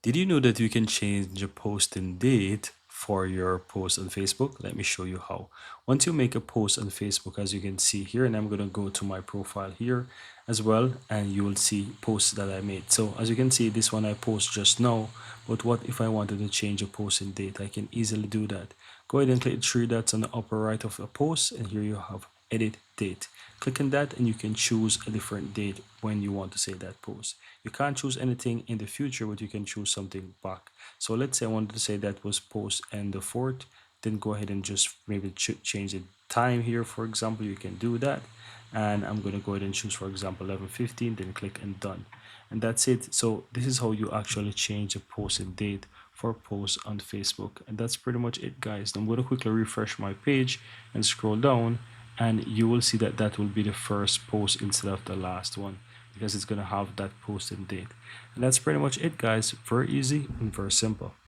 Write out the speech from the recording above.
Did you know that you can change the posting date for your post on Facebook? Let me show you how. Once you make a post on Facebook, as you can see here, and I'm going to go to my profile here as well, and you will see posts that I made. So as you can see, this one I post just now, but what if I wanted to change a posting date? I can easily do that. Go ahead and click the three dots on the upper right of the post, and here you have edit date. Click on that and you can choose a different date when you want to say that post. You can't choose anything in the future, but you can choose something back. So let's say I wanted to say that was post and the 4th, then go ahead and just maybe change the time here. For example, you can do that. And I'm going to go ahead and choose, for example, 11:15, then click and done. And that's it. So this is how you actually change a post and date for posts on Facebook. And that's pretty much it, guys. I'm going to quickly refresh my page and scroll down, and you will see that that will be the first post instead of the last one, because it's going to have that posted date. And that's pretty much it, guys. Very easy and very simple.